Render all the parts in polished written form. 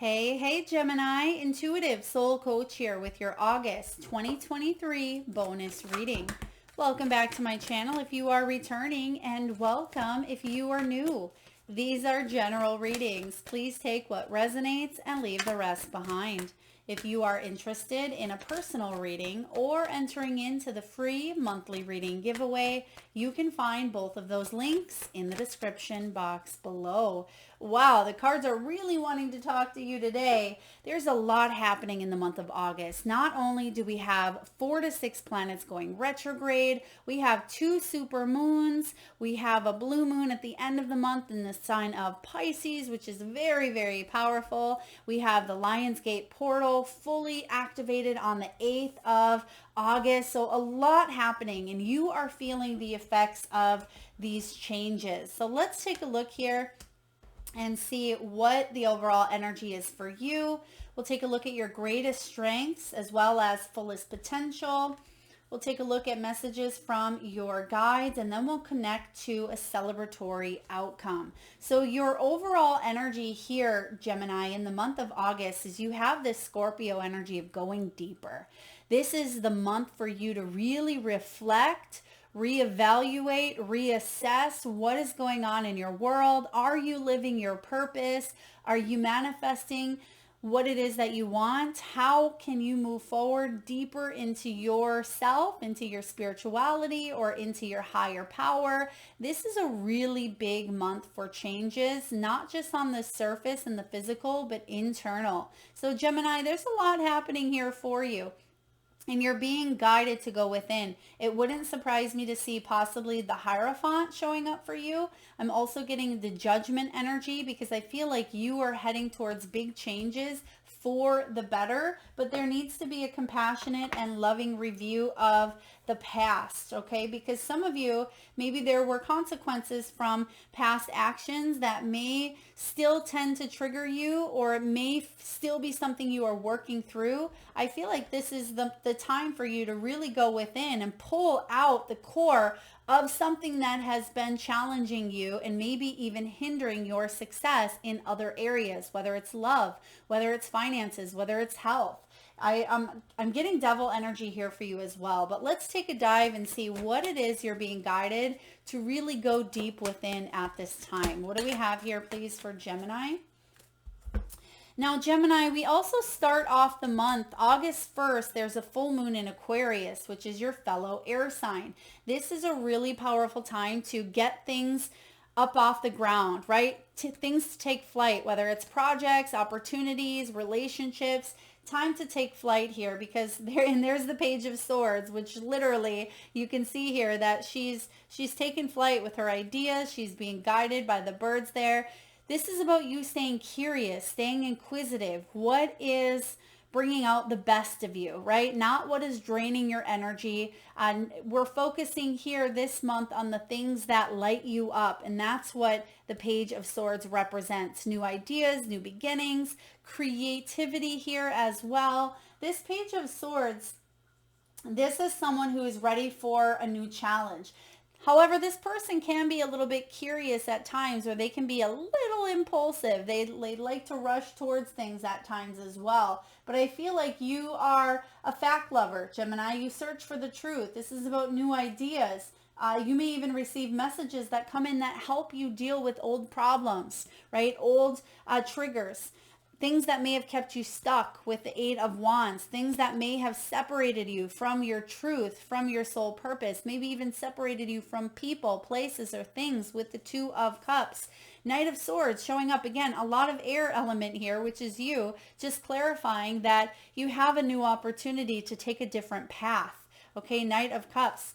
Hey, Gemini, intuitive soul coach here with your August 2023 bonus reading. Welcome back to my channel if you are returning, and welcome if you are new. These are general readings. Please take what resonates and leave the rest behind. If you are interested in a personal reading or entering into the free monthly reading giveaway, you can find both of those links in the description box below. Wow, the cards are really wanting to talk to you today. There's a lot happening in the month of August. Not only do we have 4 to 6 planets going retrograde, we have 2 super moons, we have a blue moon at the end of the month in the sign of Pisces, which is very, very powerful. We have the Lionsgate portal fully activated on the 8th of August. So a lot happening, and you are feeling the effects of these changes. So let's take a look here and see what the overall energy is for you. We'll take a look at your greatest strengths as well as fullest potential. We'll take a look at messages from your guides, and then we'll connect to a celebratory outcome. So your overall energy here, Gemini, in the month of August is you have this Scorpio energy of going deeper. This is the month for you to really reflect, reevaluate, reassess what is going on in your world. Are you living your purpose? Are you manifesting what it is that you want? How can you move forward deeper into yourself, into your spirituality, or into your higher power? This is a really big month for changes, not just on the surface and the physical, but internal. So Gemini, there's a lot happening here for you, and you're being guided to go within. It wouldn't surprise me to see possibly the Hierophant showing up for you. I'm also getting the Judgment energy because I feel like you are heading towards big changes for the better, but there needs to be a compassionate and loving review of the past, okay? Because some of you, maybe there were consequences from past actions that may still tend to trigger you, or it may still be something you are working through. I feel like this is the time for you to really go within and pull out the core of something that has been challenging you and maybe even hindering your success in other areas, whether it's love, whether it's finances, whether it's health. I'm getting devil energy here for you as well, but let's take a dive and see what it is you're being guided to really go deep within at this time. What do we have here, please, for Gemini? Now, Gemini, we also start off the month, August 1st, there's a full moon in Aquarius, which is your fellow air sign. This is a really powerful time to get things up off the ground, right? Things to take flight, whether it's projects, opportunities, relationships. Time to take flight here, because there's the Page of Swords, which literally you can see here that she's taken flight with her ideas. She's being guided by the birds there. This is about you staying curious, staying inquisitive. What is bringing out the best of you, right? Not what is draining your energy. And we're focusing here this month on the things that light you up. And that's what the Page of Swords represents. New ideas, new beginnings, creativity here as well. This Page of Swords, this is someone who is ready for a new challenge. However, this person can be a little bit curious at times, or they can be a little impulsive. They like to rush towards things at times as well. But I feel like you are a fact lover, Gemini. You search for the truth. This is about new ideas. You may even receive messages that come in that help you deal with old problems, right? Old triggers. Things that may have kept you stuck with the Eight of Wands, things that may have separated you from your truth, from your soul purpose, maybe even separated you from people, places, or things with the Two of Cups. Knight of Swords showing up again, a lot of air element here, which is you, just clarifying that you have a new opportunity to take a different path. Okay, Knight of Cups.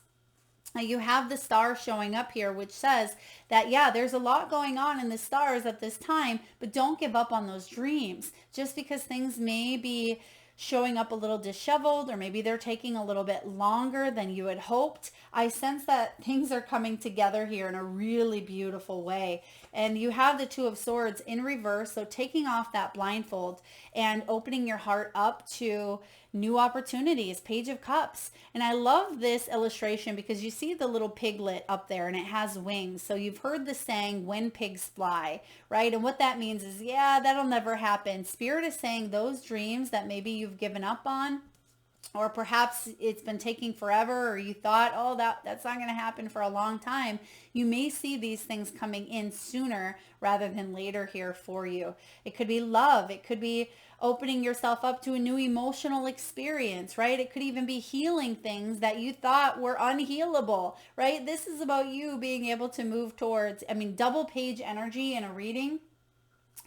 Now you have the star showing up here, which says that, yeah, there's a lot going on in the stars at this time, but don't give up on those dreams. Just because things may be showing up a little disheveled, or maybe they're taking a little bit longer than you had hoped. I sense that things are coming together here in a really beautiful way. And you have the Two of Swords in reverse, so taking off that blindfold and opening your heart up to new opportunities. Page of Cups. And I love this illustration because you see the little piglet up there and it has wings. So you've heard the saying, when pigs fly, right? And what that means is, yeah, that'll never happen. Spirit is saying those dreams that maybe you've given up on, or perhaps it's been taking forever, or you thought, oh, that's not going to happen for a long time. You may see these things coming in sooner rather than later here for you. It could be love. It could be opening yourself up to a new emotional experience, right? It could even be healing things that you thought were unhealable, right? This is about you being able to move towards, double page energy in a reading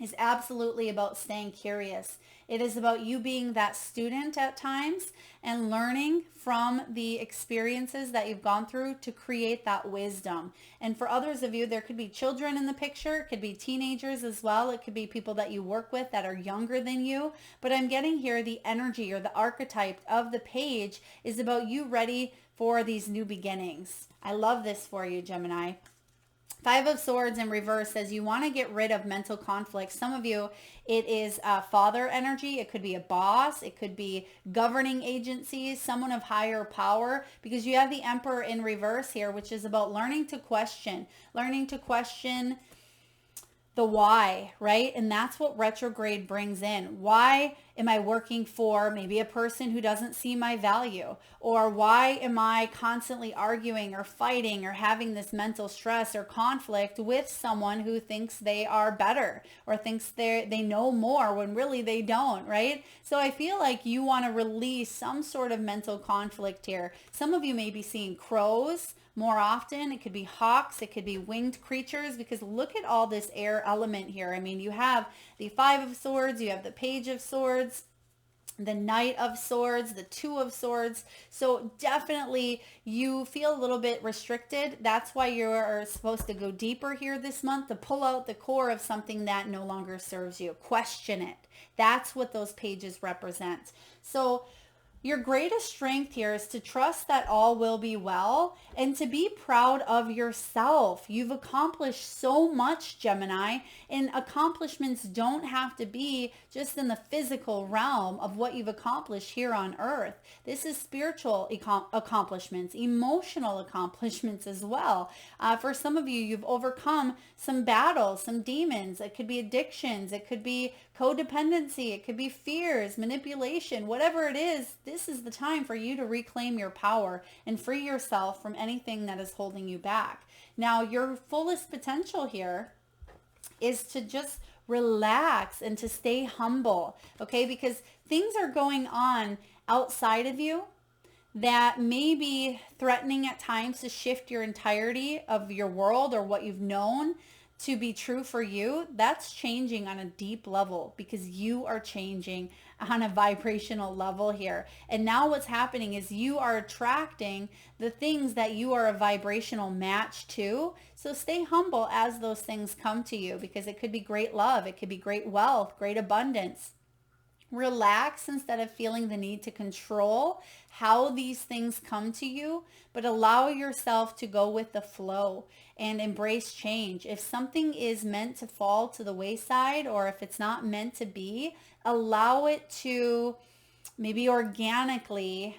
is absolutely about staying curious. It is about you being that student at times and learning from the experiences that you've gone through to create that wisdom. And for others of you, there could be children in the picture. It could be teenagers as well. It could be people that you work with that are younger than you. But I'm getting here the energy or the archetype of the page is about you ready for these new beginnings. I love this for you, Gemini. Five of Swords in reverse says you want to get rid of mental conflict. Some of you, it is father energy. It could be a boss. It could be governing agencies, someone of higher power, because you have the Emperor in reverse here, which is about learning to question the why, right? And that's what retrograde brings in. Why am I working for maybe a person who doesn't see my value? Or why am I constantly arguing or fighting or having this mental stress or conflict with someone who thinks they are better or thinks they know more when really they don't, right? So I feel like you want to release some sort of mental conflict here. Some of you may be seeing crows more often. It could be hawks. It could be winged creatures, because look at all this air element here. You have the Five of Swords, you have the Page of Swords, the Knight of Swords, the Two of Swords. So definitely you feel a little bit restricted. That's why you're supposed to go deeper here this month, to pull out the core of something that no longer serves you. Question it. That's what those pages represent. So your greatest strength here is to trust that all will be well and to be proud of yourself. You've accomplished so much, Gemini, and accomplishments don't have to be just in the physical realm of what you've accomplished here on earth. This is spiritual accomplishments, emotional accomplishments as well. For some of you, you've overcome some battles, some demons. It could be addictions. It could be codependency. It could be fears, manipulation, whatever it is. This is the time for you to reclaim your power and free yourself from anything that is holding you back. Now, your fullest potential here is to just relax and to stay humble, okay? Because things are going on outside of you that may be threatening at times to shift your entirety of your world or what you've known to be true for you. That's changing on a deep level because you are changing on a vibrational level here. And now what's happening is you are attracting the things that you are a vibrational match to. So stay humble as those things come to you, because it could be great love. It could be great wealth, great abundance. Relax instead of feeling the need to control how these things come to you, but allow yourself to go with the flow and embrace change. If something is meant to fall to the wayside, or if it's not meant to be, allow it to maybe organically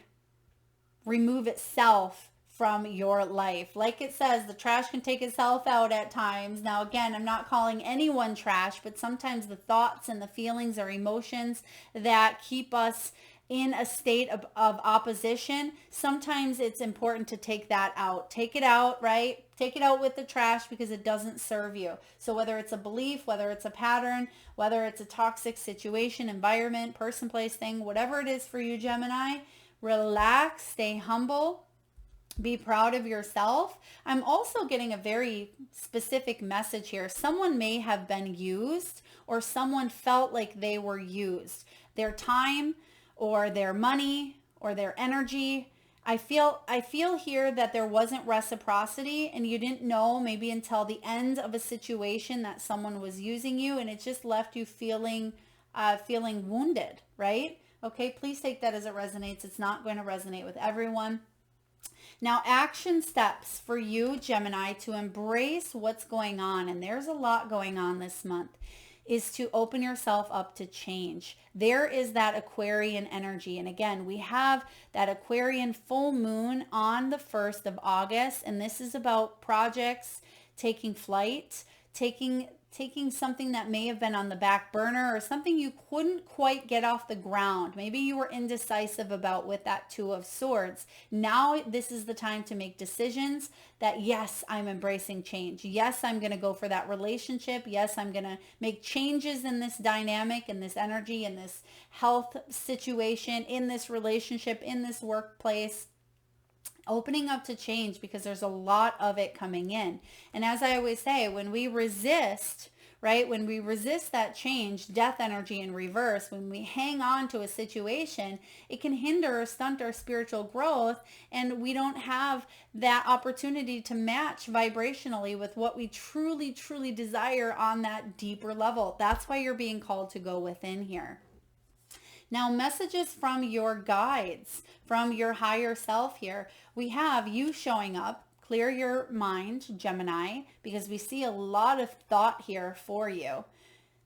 remove itself from your life. Like it says, the trash can take itself out at times. Now, again, I'm not calling anyone trash, but sometimes the thoughts and the feelings or emotions that keep us in a state of opposition, sometimes it's important to take that out. Take it out, right? Take it out with the trash because it doesn't serve you. So whether it's a belief, whether it's a pattern, whether it's a toxic situation, environment, person, place, thing, whatever it is for you, Gemini, relax, stay humble. Be proud of yourself. I'm also getting a very specific message here. Someone may have been used, or someone felt like they were used. Their time or their money or their energy. I feel here that there wasn't reciprocity, and you didn't know maybe until the end of a situation that someone was using you, and it just left you feeling wounded, right? Okay, please take that as it resonates. It's not going to resonate with everyone. Now, action steps for you, Gemini, to embrace what's going on, and there's a lot going on this month, is to open yourself up to change. There is that Aquarian energy. And again, we have that Aquarian full moon on the 1st of August, and this is about projects taking flight, taking something that may have been on the back burner or something you couldn't quite get off the ground. Maybe you were indecisive about with that Two of Swords. Now this is the time to make decisions that, yes, I'm embracing change. Yes, I'm going to go for that relationship. Yes, I'm going to make changes in this dynamic, in this energy, in this health situation, in this relationship, in this workplace. Opening up to change, because there's a lot of it coming in. And as I always say, when we resist, right, when we resist that change, death energy in reverse, when we hang on to a situation, it can hinder or stunt our spiritual growth, and we don't have that opportunity to match vibrationally with what we truly, truly desire on that deeper level. That's why you're being called to go within here. Now, messages from your guides, from your higher self here. We have you showing up. Clear your mind, Gemini, because we see a lot of thought here for you.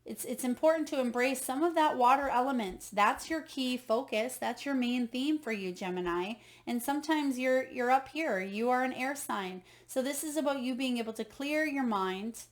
It's important to embrace some of that water elements. That's your key focus. That's your main theme for you, Gemini. And sometimes you're up here. You are an air sign. So this is about you being able to clear your mind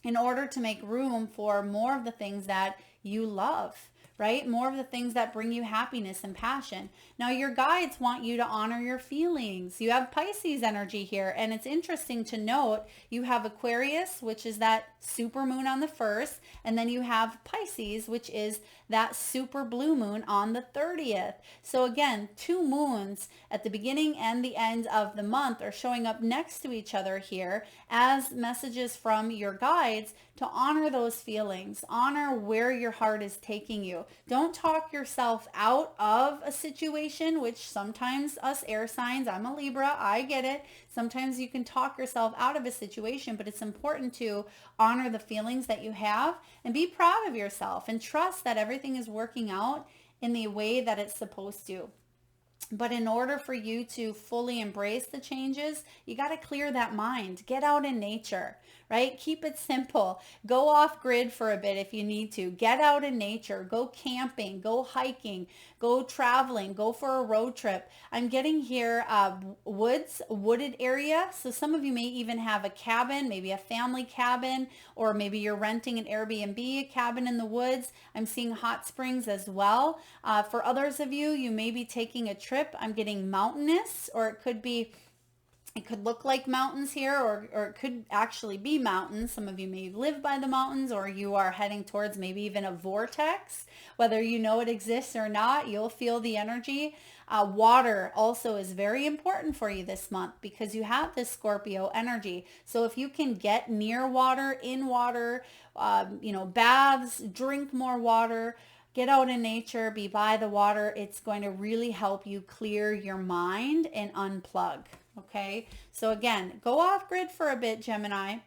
in order to make room for more of the things that you love, right? More of the things that bring you happiness and passion. Now, your guides want you to honor your feelings. You have Pisces energy here, and it's interesting to note you have Aquarius, which is that super moon on the 1st, and then you have Pisces, which is that super blue moon on the 30th. So again, 2 moons at the beginning and the end of the month are showing up next to each other here as messages from your guides to honor those feelings, honor where your heart is taking you. Don't talk yourself out of a situation, which sometimes us air signs, I'm a Libra, I get it. Sometimes you can talk yourself out of a situation, but it's important to honor the feelings that you have and be proud of yourself and trust that everything is working out in the way that it's supposed to. But in order for you to fully embrace the changes, you got to clear that mind. Get out in nature, right? Keep it simple. Go off grid for a bit if you need to. Get out in nature. Go camping. Go hiking. Go traveling. Go for a road trip. I'm getting here wooded area. So some of you may even have a cabin, maybe a family cabin, or maybe you're renting an Airbnb, a cabin in the woods. I'm seeing hot springs as well. For others of you, you may be taking a trip. I'm getting mountainous, or it could look like mountains here, or it could actually be mountains. Some of you may live by the mountains, or you are heading towards maybe even a vortex. Whether you know it exists or not, you'll feel the energy. Water also is very important for you this month because you have this Scorpio energy. So if you can get near water, in water, baths, drink more water, get out in nature, be by the water, it's going to really help you clear your mind and unplug. Okay, so again, go off grid for a bit, Gemini.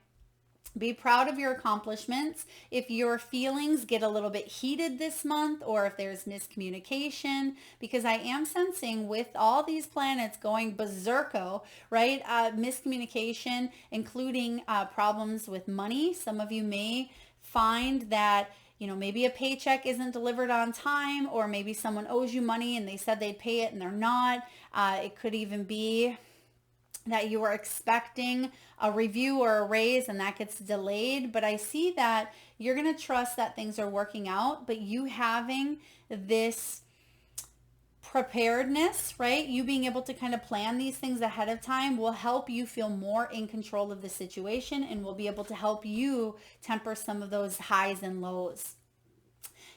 Be proud of your accomplishments. If your feelings get a little bit heated this month, or if there's miscommunication, because I am sensing with all these planets going berserko, right? Miscommunication, including problems with money. Some of you may find that maybe a paycheck isn't delivered on time, or maybe someone owes you money and they said they'd pay it and they're not. It could even be that you are expecting a review or a raise and that gets delayed. But I see that you're going to trust that things are working out, but you having this preparedness, right? You being able to kind of plan these things ahead of time will help you feel more in control of the situation and will be able to help you temper some of those highs and lows.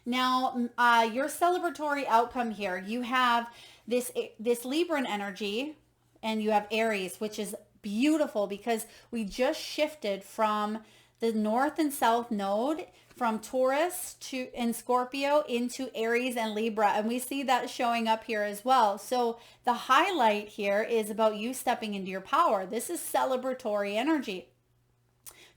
Now, your celebratory outcome here, you have this Libran energy, and you have Aries, which is beautiful because we just shifted from the North and South node from Taurus and Scorpio into Aries and Libra. And we see that showing up here as well. So the highlight here is about you stepping into your power. This is celebratory energy.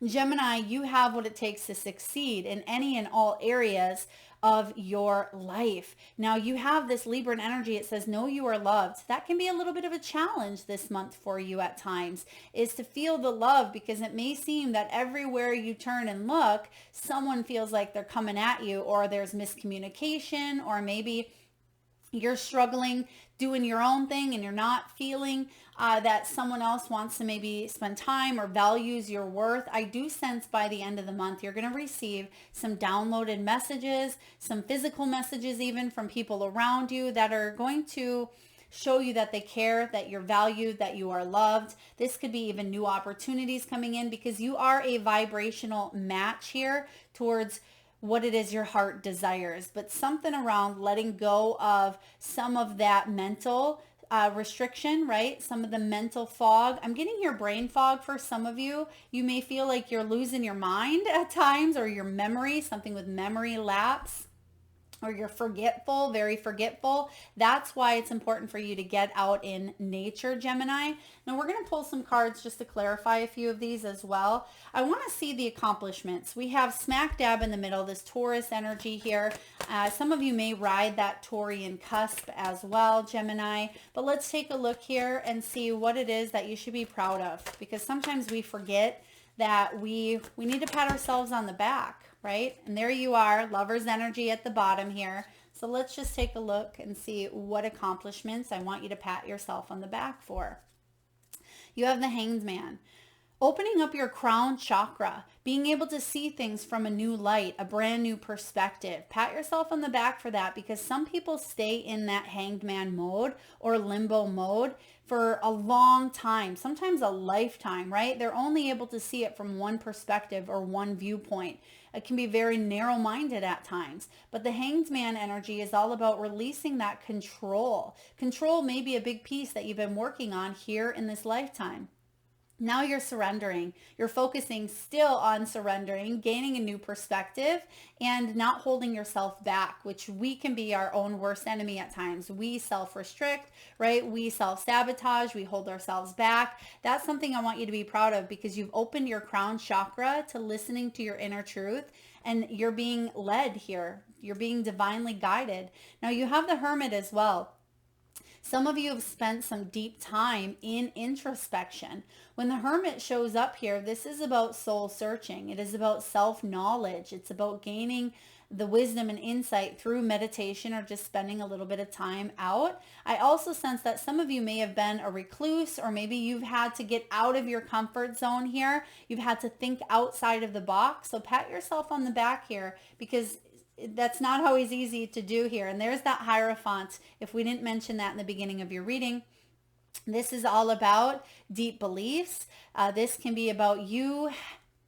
Gemini, you have what it takes to succeed in any and all areas of your life. Now you have this Libran energy. It says, know you are loved. That can be a little bit of a challenge this month for you at times, is to feel the love, because it may seem that everywhere you turn and look, someone feels like they're coming at you, or there's miscommunication, or maybe you're struggling doing your own thing and you're not feeling that someone else wants to maybe spend time or values your worth. I do sense by the end of the month, you're going to receive some downloaded messages, some physical messages even from people around you that are going to show you that they care, that you're valued, that you are loved. This could be even new opportunities coming in, because you are a vibrational match here towards what it is your heart desires, but something around letting go of some of that mental restriction, right? Some of the mental fog. I'm getting your brain fog for some of you. You may feel like you're losing your mind at times, or your memory, something with memory lapse, or you're forgetful, very forgetful. That's why it's important for you to get out in nature, Gemini. Now we're going to pull some cards just to clarify a few of these as well. I want to see the accomplishments. We have smack dab in the middle, this Taurus energy here. Some of you may ride that Taurian cusp as well, Gemini. But let's take a look here and see what it is that you should be proud of, because sometimes we forget that we need to pat ourselves on the back, right? And there you are, Lover's energy at the bottom here. So let's just take a look and see what accomplishments I want you to pat yourself on the back for. You have the Hanged Man. Opening up your crown chakra, being able to see things from a new light, a brand new perspective. Pat yourself on the back for that, because some people stay in that Hanged Man mode or limbo mode for a long time, sometimes a lifetime, right? They're only able to see it from one perspective or one viewpoint. It can be very narrow-minded at times, but the Hanged Man energy is all about releasing that control. Control may be a big piece that you've been working on here in this lifetime. Now you're surrendering. You're focusing still on surrendering, gaining a new perspective, and not holding yourself back, which we can be our own worst enemy at times. We self-restrict, right? We self-sabotage. We hold ourselves back. That's something I want you to be proud of, because you've opened your crown chakra to listening to your inner truth, and you're being led here. You're being divinely guided. Now you have the Hermit as well. Some of you have spent some deep time in introspection. When the Hermit shows up here, this is about soul searching. It is about self-knowledge. It's about gaining the wisdom and insight through meditation, or just spending a little bit of time out. I also sense that some of you may have been a recluse, or maybe you've had to get out of your comfort zone here. You've had to think outside of the box. So pat yourself on the back here, because that's not always easy to do here. And there's that Hierophant. If we didn't mention that in the beginning of your reading, this is all about deep beliefs. This can be about you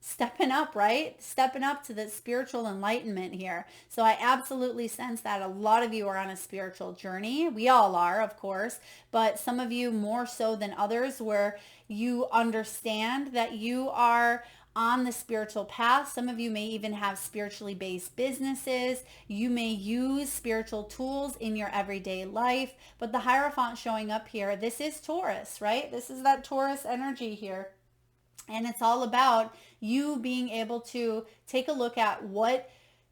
stepping up, right? Stepping up to the spiritual enlightenment here. So I absolutely sense that a lot of you are on a spiritual journey. We all are, of course, but some of you more so than others, where you understand that you are on the spiritual path. Some of you may even have spiritually based businesses. You may use spiritual tools in your everyday life, but the Hierophant showing up here, this is Taurus, right? This is that Taurus energy here. And it's all about you being able to take a look at what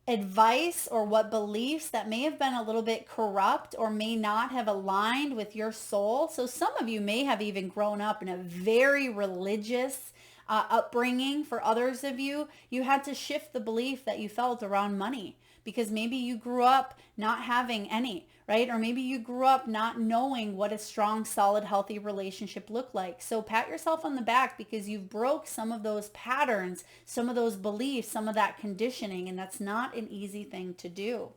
advice or what beliefs that may have been a little bit corrupt or may not have aligned with your soul. So some of you may have even grown up in a very religious upbringing. For others of you, you had to shift the belief that you felt around money, because maybe you grew up not having any, right? Or maybe you grew up not knowing what a strong, solid, healthy relationship looked like. So pat yourself on the back, because you've broke some of those patterns, some of those beliefs, some of that conditioning, and that's not an easy thing to do.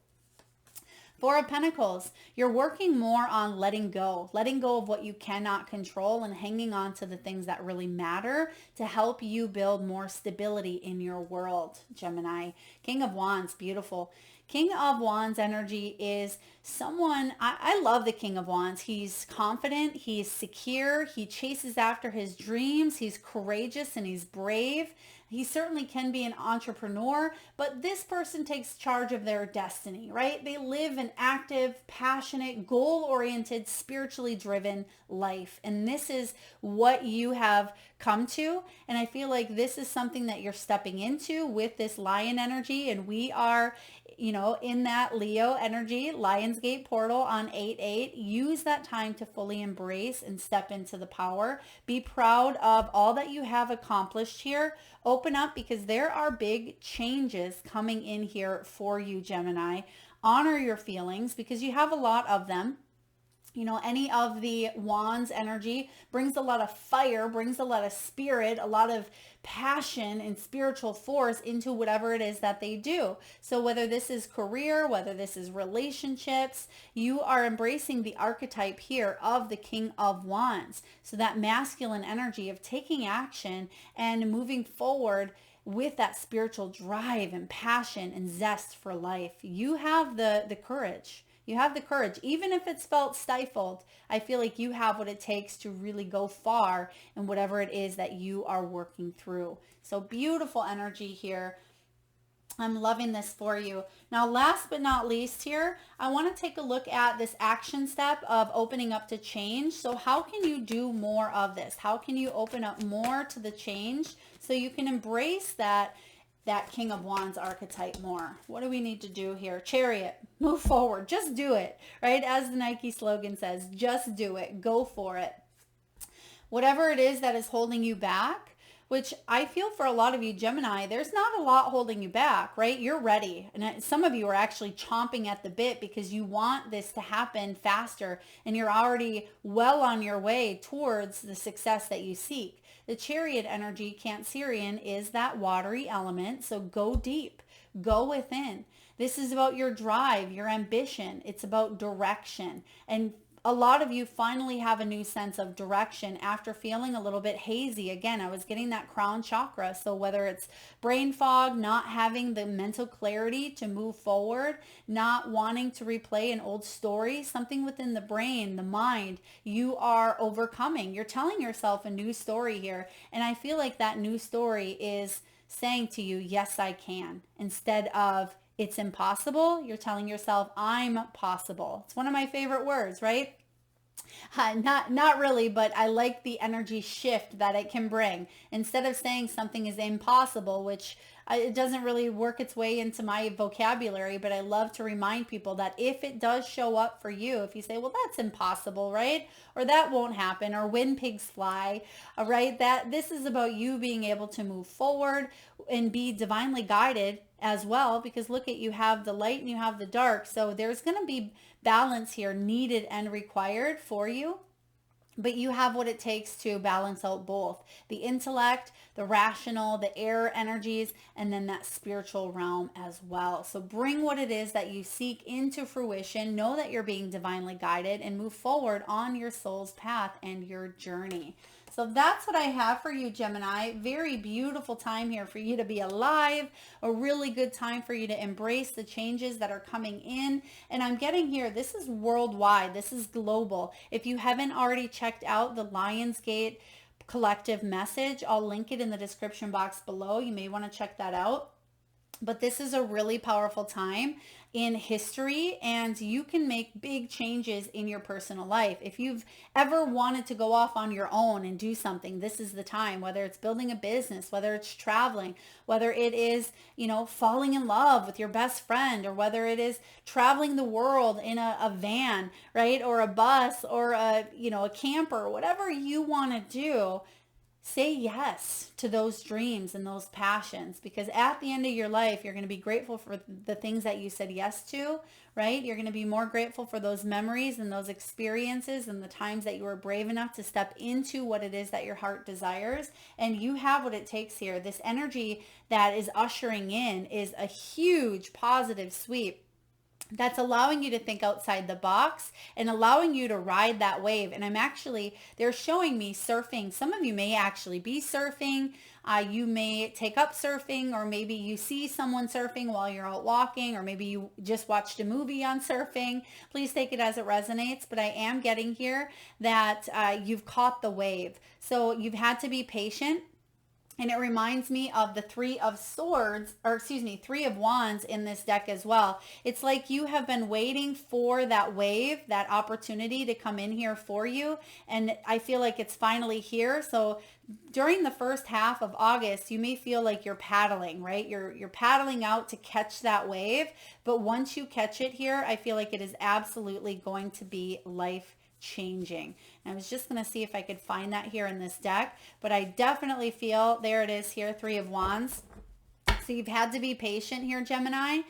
Four of Pentacles, you're working more on letting go of what you cannot control, and hanging on to the things that really matter to help you build more stability in your world, Gemini. King of Wands, beautiful. King of Wands energy is someone, I love the King of Wands. He's confident, he's secure, he chases after his dreams, he's courageous, and he's brave. He certainly can be an entrepreneur, but this person takes charge of their destiny, right? They live an active, passionate, goal-oriented, spiritually driven life. And this is what you have come to. And I feel like this is something that you're stepping into with this lion energy. And we are, in that Leo energy, Lionsgate portal on 8/8. Use that time to fully embrace and step into the power. Be proud of all that you have accomplished here. Open up, because there are big changes coming in here for you, Gemini. Honor your feelings, because you have a lot of them. Any of the wands energy brings a lot of fire, brings a lot of spirit, a lot of passion and spiritual force into whatever it is that they do. So whether this is career, whether this is relationships, you are embracing the archetype here of the King of Wands. So that masculine energy of taking action and moving forward with that spiritual drive and passion and zest for life. You have the courage. You have the courage. Even if it's felt stifled, I feel like you have what it takes to really go far in whatever it is that you are working through. So beautiful energy here. I'm loving this for you. Now, last but not least here, I want to take a look at this action step of opening up to change. So how can you do more of this? How can you open up more to the change so you can embrace that King of Wands archetype more? What do we need to do here? Chariot, move forward, just do it, right? As the Nike slogan says, just do it, go for it. Whatever it is that is holding you back, which I feel for a lot of you, Gemini, there's not a lot holding you back, right? You're ready. And some of you are actually chomping at the bit because you want this to happen faster, and you're already well on your way towards the success that you seek. The Chariot energy, Cancerian, is that watery element. So go deep, go within. This is about your drive, your ambition. It's about direction. And a lot of you finally have a new sense of direction after feeling a little bit hazy. Again, I was getting that crown chakra. So whether it's brain fog, not having the mental clarity to move forward, not wanting to replay an old story, something within the brain, the mind, you are overcoming. You're telling yourself a new story here. And I feel like that new story is saying to you, yes, I can. Instead of it's impossible, you're telling yourself, I'm possible. It's one of my favorite words, right? Not really, but I like the energy shift that it can bring. Instead of saying something is impossible, which it doesn't really work its way into my vocabulary, but I love to remind people that if it does show up for you, if you say, well, that's impossible, right? Or that won't happen, or when pigs fly, right? That this is about you being able to move forward and be divinely guided as well, because look at, you have the light and you have the dark. So there's going to be balance here needed and required for you. But you have what it takes to balance out both the intellect, the rational, the air energies, and then that spiritual realm as well. So bring what it is that you seek into fruition. Know that you're being divinely guided and move forward on your soul's path and your journey. So that's what I have for you, Gemini. Very beautiful time here for you to be alive. A really good time for you to embrace the changes that are coming in. And I'm getting here, this is worldwide. This is global. If you haven't already checked out the Lionsgate collective message, I'll link it in the description box below. You may want to check that out. But this is a really powerful time in history, and you can make big changes in your personal life. If you've ever wanted to go off on your own and do something, this is the time, whether it's building a business, whether it's traveling, whether it is, falling in love with your best friend, or whether it is traveling the world in a van, right? Or a bus, or a camper, whatever you want to do. Say yes to those dreams and those passions, because at the end of your life, you're going to be grateful for the things that you said yes to, right? You're going to be more grateful for those memories and those experiences and the times that you were brave enough to step into what it is that your heart desires. And you have what it takes here. This energy that is ushering in is a huge positive sweep that's allowing you to think outside the box and allowing you to ride that wave. And they're showing me surfing. Some of you may actually be surfing. You may take up surfing, or maybe you see someone surfing while you're out walking, or maybe you just watched a movie on surfing. Please take it as it resonates. But I am getting here that you've caught the wave. So you've had to be patient. And it reminds me of the Three of Swords, or excuse me, Three of Wands in this deck as well. It's like you have been waiting for that wave, that opportunity to come in here for you. And I feel like it's finally here. So during the first half of August, you may feel like you're paddling, right? You're paddling out to catch that wave. But once you catch it here, I feel like it is absolutely going to be life changing. And I was just going to see if I could find that here in this deck, but I definitely feel, there it is here, Three of Wands. So you've had to be patient here, Gemini.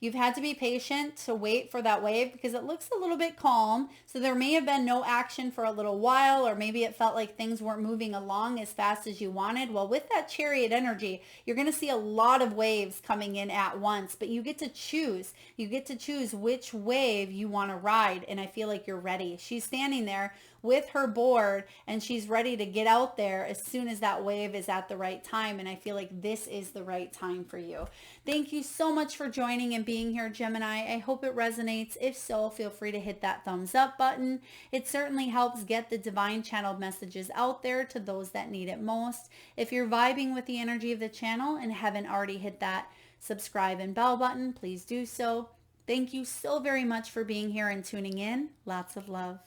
You've had to be patient to wait for that wave because it looks a little bit calm. So there may have been no action for a little while, or maybe it felt like things weren't moving along as fast as you wanted. Well, with that Chariot energy, you're going to see a lot of waves coming in at once, but you get to choose. You get to choose which wave you want to ride, and I feel like you're ready. She's standing there with her board and she's ready to get out there as soon as that wave is at the right time. And I feel like this is the right time for you. Thank you so much for joining and being here, Gemini. I hope it resonates. If so, feel free to hit that thumbs up button. It certainly helps get the divine channeled messages out there to those that need it most. If you're vibing with the energy of the channel and haven't already hit that subscribe and bell button, please do so. Thank you so very much for being here and tuning in. Lots of love.